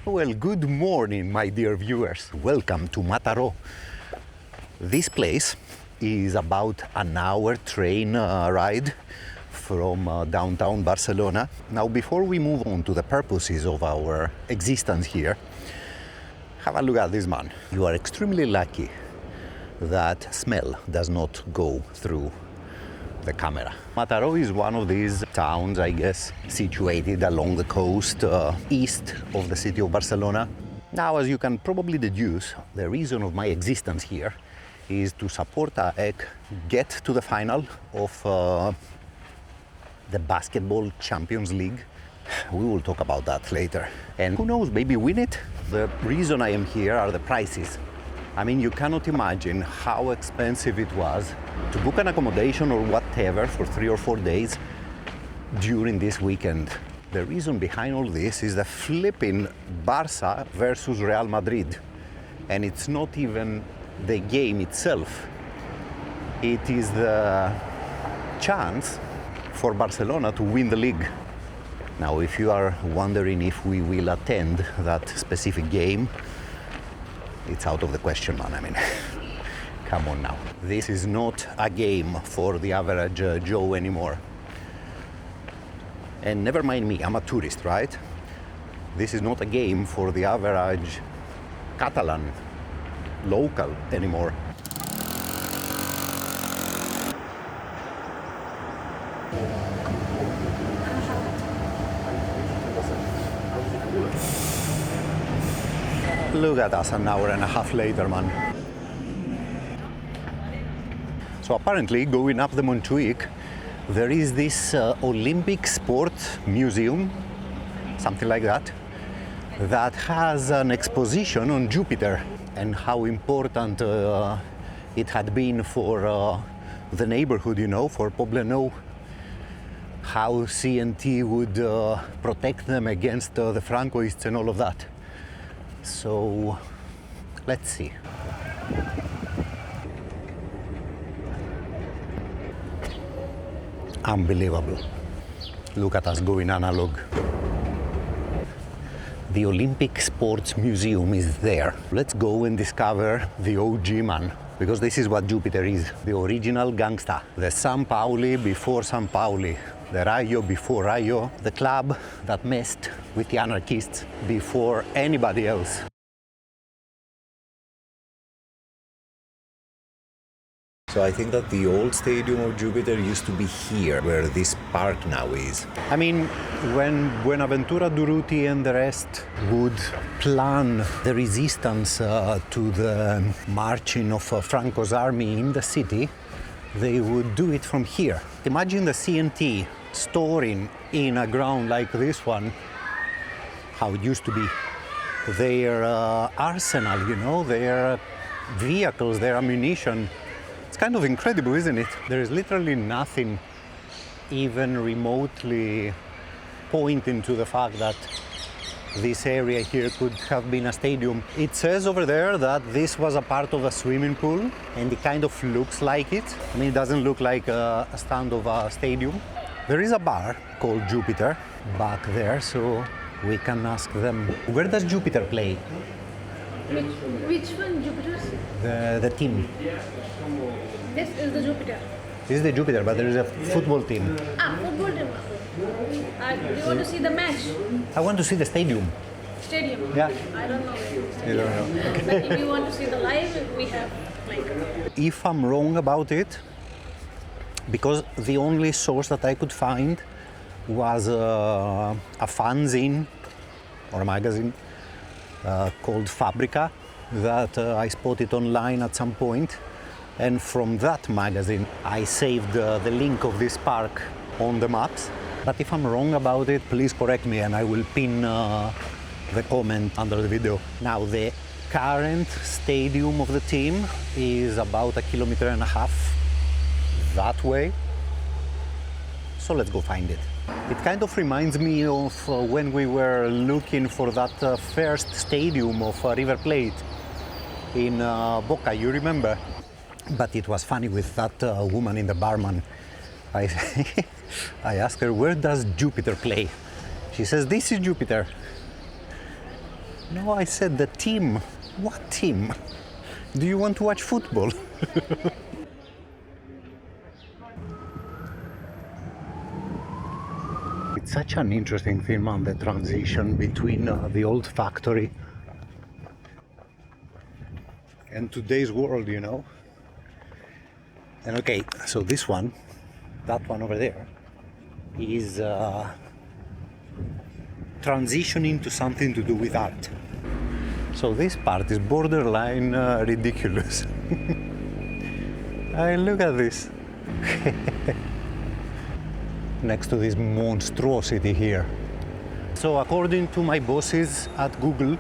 Well, good morning, my dear viewers. Welcome to Mataró. This place is about an hour train ride from downtown Barcelona. Now, before we move on to the purposes of our existence here, have a look at this man. You are extremely lucky that smell does not go through the camera. Mataró is one of these towns, I guess, situated along the coast east of the city of Barcelona. Now, as you can probably deduce, the reason of my existence here is to support AEK get to the final of the Basketball Champions League. We will talk about that later. And who knows, maybe win it? The reason I am here are the prices. I mean, you cannot imagine how expensive it was to book an accommodation or whatever for 3 or 4 days during this weekend. The reason behind all this is the flipping Barça versus Real Madrid. And it's not even the game itself. It is the chance for Barcelona to win the league. Now, if you are wondering if we will attend that specific game, it's out of the question, man. I mean, come on now. This is not a game for the average Joe anymore. And never mind me, I'm a tourist, right? This is not a game for the average Catalan local anymore. Look at us an hour and a half later, man. So apparently, going up the Montjuic, there is this Olympic Sport Museum, something like that, that has an exposition on Jupiter and how important it had been for the neighborhood, you know, for Poblenou, how CNT would protect them against the Francoists and all of that. So, let's see. Unbelievable. Look at us going analog. The Olympic Sports Museum is there. Let's go and discover the OG man, because this is what Jupiter is, the original gangsta, the San Pauli before San Pauli, the Rayo before Rayo, the club that messed with the anarchists before anybody else. So I think that the old stadium of Jupiter used to be here, where this park now is. I mean, when Buenaventura Durruti and the rest would plan the resistance to the marching of Franco's army in the city, they would do it from here. Imagine the CNT storing in a ground like this one, how it used to be, their arsenal, you know, their vehicles, their ammunition. It's kind of incredible, isn't it? There is literally nothing even remotely pointing to the fact that this area here could have been a stadium. It says over there that this was a part of a swimming pool, and it kind of looks like it. I mean, it doesn't look like a stand of a stadium. There is a bar called Jupiter back there, so we can ask them. Where does Jupiter play? Which one, Jupiter's? The team. This is the Jupiter. This is the Jupiter, but there is a football team. Football team. Do you want to see the match? I want to see the stadium. Stadium? Yeah. I don't know. You don't know. But if you want to see the live, we have like... If I'm wrong about it, because the only source that I could find was a fanzine or a magazine called Fabrica that I spotted online at some point. And from that magazine, I saved the link of this park on the maps. But if I'm wrong about it, please correct me and I will pin the comment under the video. Now, the current stadium of the team is about 1.5 kilometers that way. So let's go find it. It kind of reminds me of when we were looking for that first stadium of River Plate in Boca, you remember? But it was funny with that woman in the barman I, I asked her, where does Jupiter play? She says, this is Jupiter. No, I said, the team. What team? Do you want to watch football? It's such an interesting thing, man, the transition between the old factory and today's world, you know? And okay, so this one, that one over there, is transitioning to something to do with art. So this part is borderline ridiculous. I look at this. Next to this monstrosity here. So according to my bosses at Google,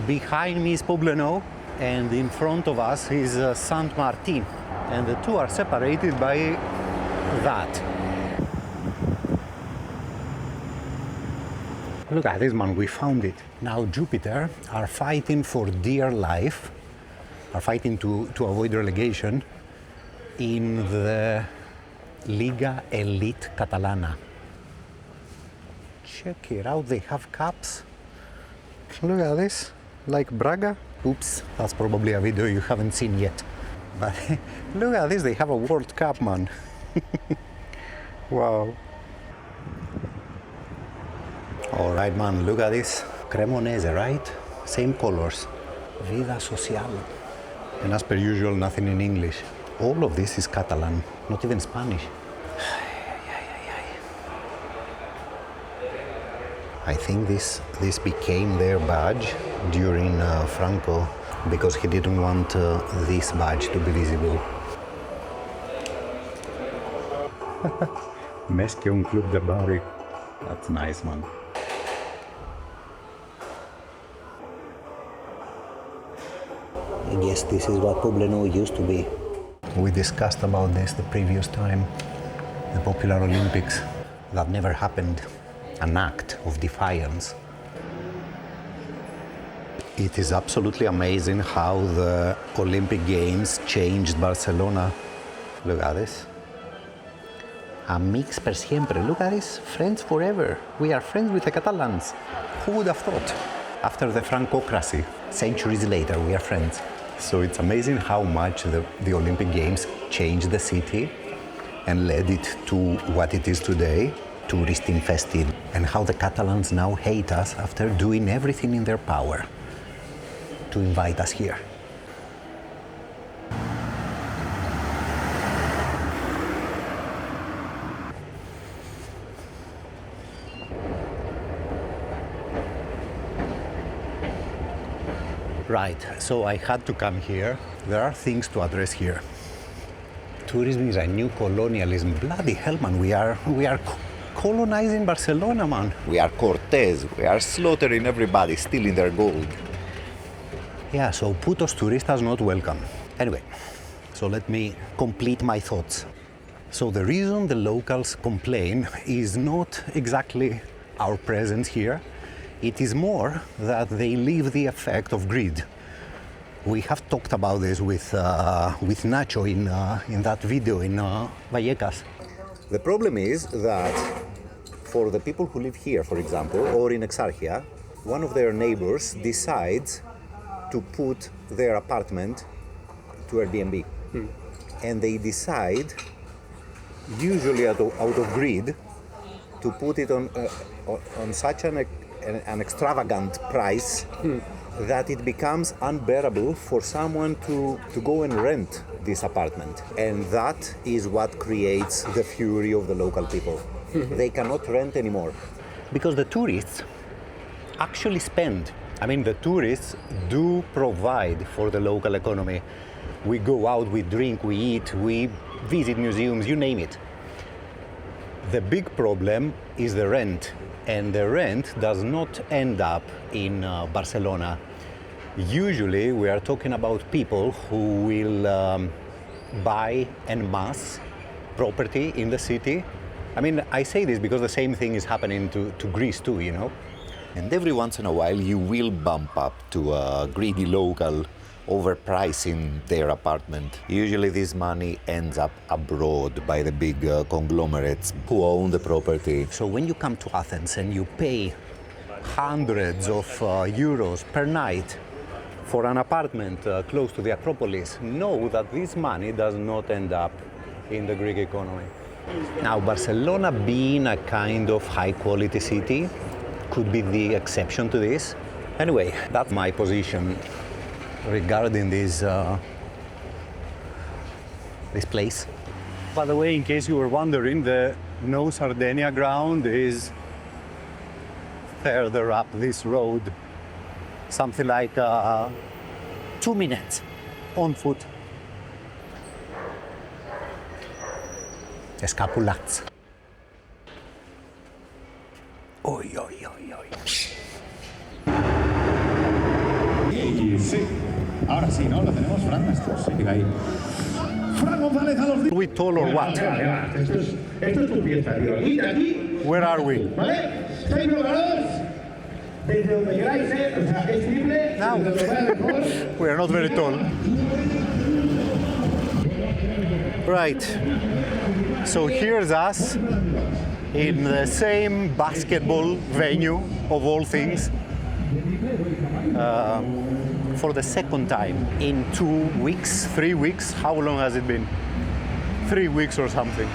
behind me is Poblenou and in front of us is Saint Martin. And the two are separated by that. Look at this, man, we found it. Now Jupiter are fighting for dear life, are fighting to avoid relegation in the Liga Elite Catalana. Check it out, they have cups. Look at this, like Braga. Oops, that's probably a video you haven't seen yet. But look at this, they have a World Cup, man. Wow. All right, man, look at this. Cremonese, right? Same colors. Vida social. And as per usual, nothing in English. All of this is Catalan, not even Spanish. I think this became their badge during Franco because he didn't want this badge to be visible. Més que un club de barri. That's nice, man. I guess this is what Poblenou used to be. We discussed about this the previous time, the Popular Olympics. That never happened. An act of defiance. It is absolutely amazing how the Olympic Games changed Barcelona. Look at this. Amics per siempre. Look at this. Friends forever. We are friends with the Catalans. Who would have thought? After the Francocracy, centuries later, we are friends. So it's amazing how much the Olympic Games changed the city and led it to what it is today, tourist infested, and how the Catalans now hate us after doing everything in their power to invite us here. Right, so I had to come here. There are things to address here. Tourism is a new colonialism. Bloody hell, man, we are colonizing Barcelona, man. We are Cortés, we are slaughtering everybody, stealing their gold. Yeah, so putos turistas not welcome. Anyway, so let me complete my thoughts. So the reason the locals complain is not exactly our presence here. It is more that they live the effect of greed. We have talked about this with Nacho in that video in Vallecas. The problem is that for the people who live here, for example, or in Exarchia, one of their neighbors decides to put their apartment to Airbnb. And they decide, usually out of greed, to put it on such an extravagant price that it becomes unbearable for someone to go and rent this apartment. And that is what creates the fury of the local people. They cannot rent anymore. Because the tourists actually spend. I mean, the tourists do provide for the local economy. We go out, we drink, we eat, we visit museums, you name it. The big problem is the rent. And the rent does not end up in Barcelona. Usually we are talking about people who will buy en masse property in the city. I mean, I say this because the same thing is happening to Greece too, you know? And every once in a while you will bump up to a greedy local overpricing their apartment. Usually this money ends up abroad by the big conglomerates who own the property. So when you come to Athens and you pay hundreds of euros per night for an apartment close to the Acropolis, know that this money does not end up in the Greek economy. Now, Barcelona, being a kind of high-quality city, could be the exception to this. Anyway, that's my position regarding this place. By the way, in case you were wondering, the No Sardinia ground is further up this road, something like 2 minutes on foot. Escapulats. Oi, oi, oi, oi. Sí, ahora sí, ¿no? Lo tenemos, Fran, nuestro sí, ahí. Fran González a los... We tall or what? Esto es tu pieza, tío. Y de aquí... Where are we? ¿Vale? ¿Estáis preparados? Desde donde queráis, ¿eh? O sea, es triple, Now. desde donde vaya mejor. We are not very tall. Right. So here's us in the same basketball venue of all things for the second time in 2 weeks, 3 weeks. How long has it been? 3 weeks or something.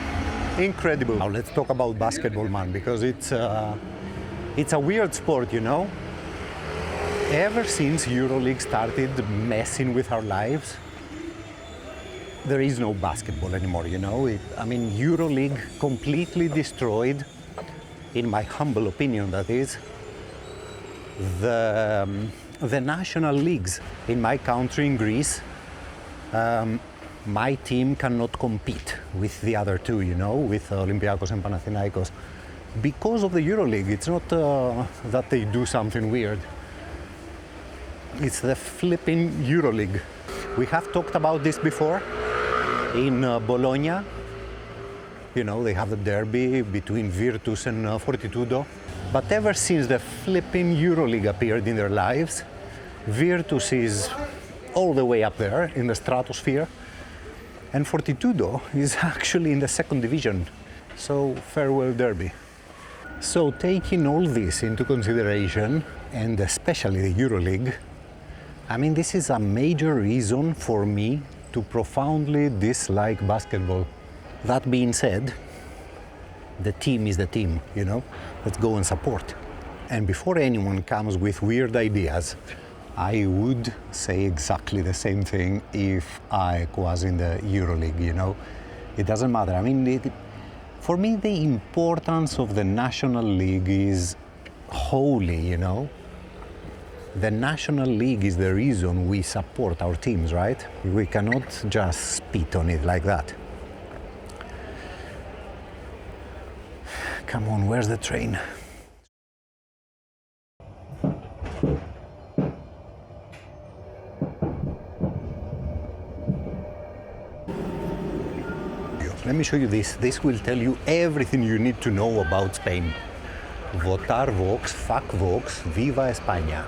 Incredible. Now let's talk about basketball, man, because it's a weird sport, you know. Ever since Euroleague started messing with our lives, there is no basketball anymore, you know. Euroleague completely destroyed, in my humble opinion that is, the national leagues. In my country, in Greece, my team cannot compete with the other two, you know, with Olympiacos and Panathinaikos. Because of the Euroleague, it's not that they do something weird. It's the flipping Euroleague. We have talked about this before. In Bologna, you know, they have the derby between Virtus and Fortitudo. But ever since the flipping Euroleague appeared in their lives, Virtus is all the way up there in the stratosphere, and Fortitudo is actually in the second division. So farewell derby. So taking all this into consideration, and especially the Euroleague, this is a major reason for me to profoundly dislike basketball. That being said, the team is the team, you know? Let's go and support. And before anyone comes with weird ideas, I would say exactly the same thing if AEK was in the Euroleague, you know? It doesn't matter. For me, the importance of the National League is holy, you know? The National League is the reason we support our teams, right? We cannot just spit on it like that. Come on, where's the train? Let me show you this. This will tell you everything you need to know about Spain. Votar Vox, fac Vox, viva España.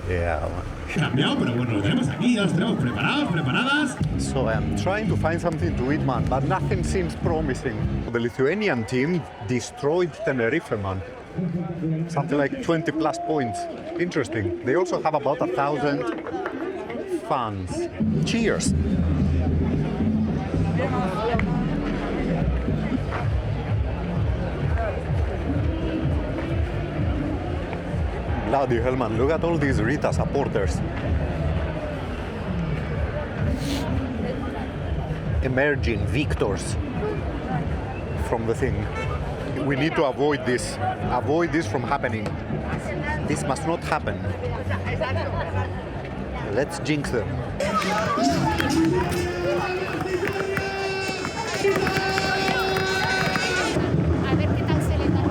Yeah. Cambiado, pero bueno, lo tenemos aquí, ya los tenemos preparados, preparadas. So I'm trying to find something to eat, man, but nothing seems promising. The Lithuanian team destroyed Tenerife, man. Something like 20 plus points. Interesting. They also have about 1,000 fans. Cheers. Bloody hell, man, look at all these Rita supporters. Emerging victors from the thing. We need to avoid this from happening. This must not happen. Let's jinx them. A ver qué tal se le da.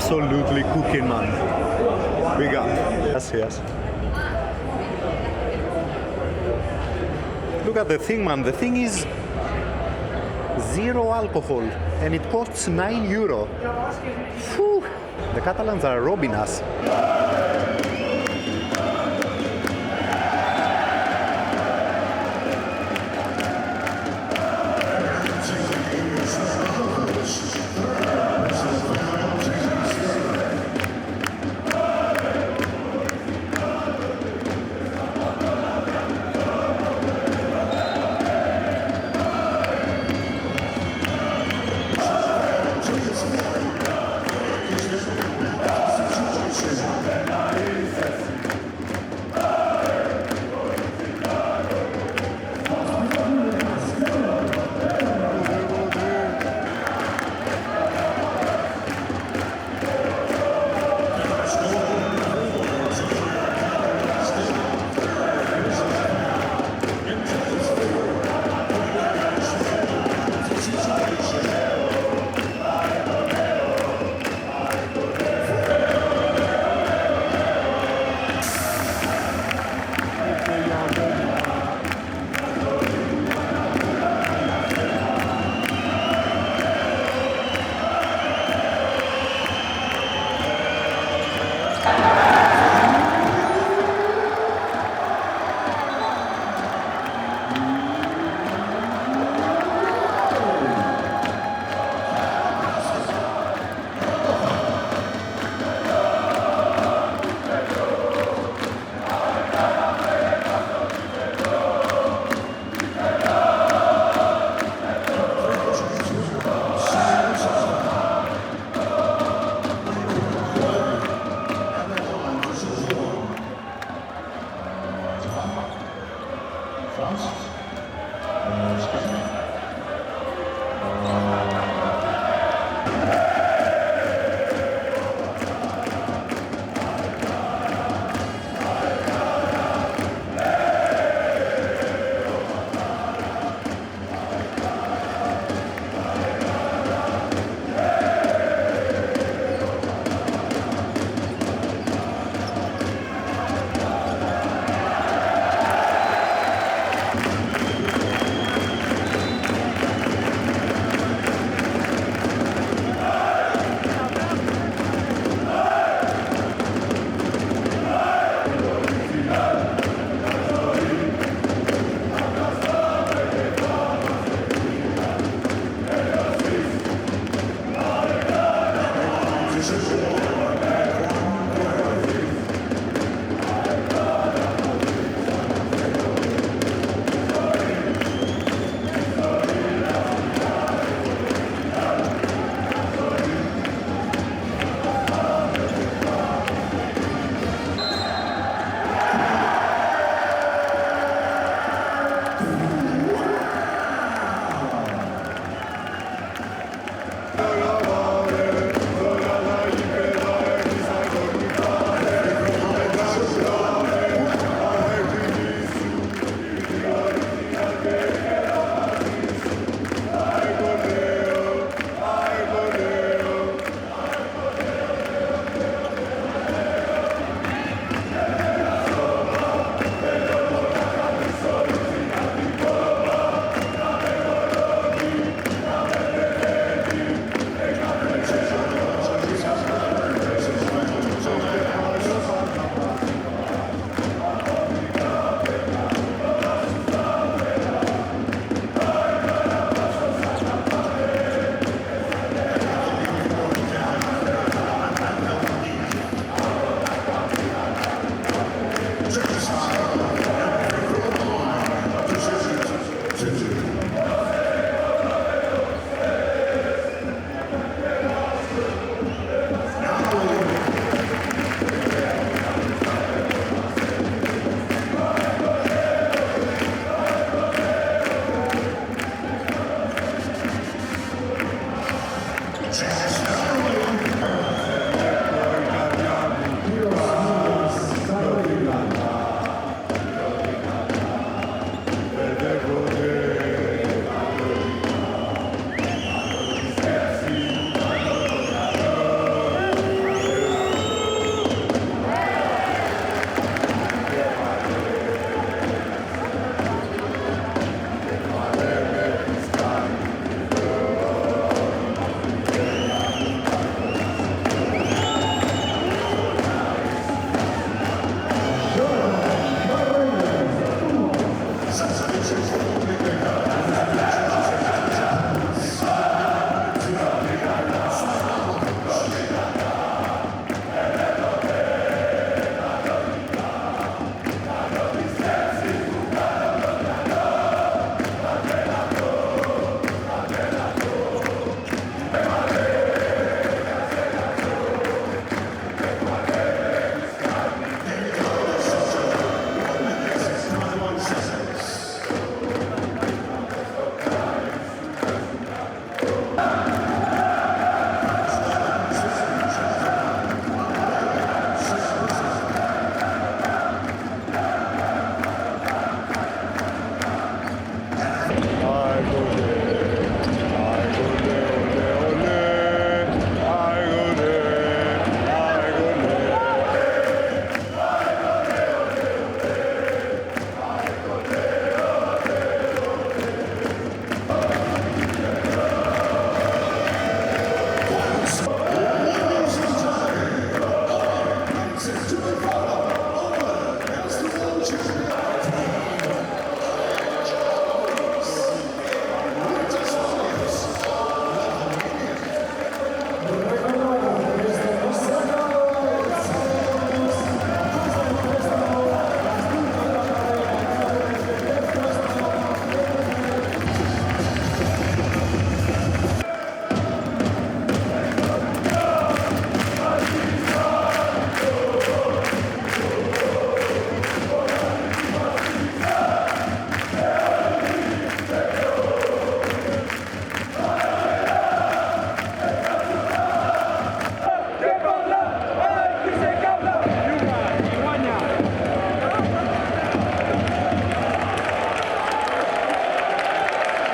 Absolutely cooking, man. Big up. Yes, yes. look at the thing, man. The thing is zero alcohol and it costs €9. Phew. The Catalans are robbing us.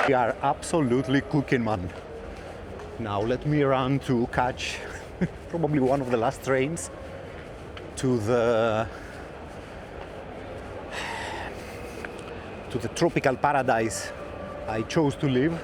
We are absolutely cooking, man. Now let me run to catch probably one of the last trains to the tropical paradise I chose to live.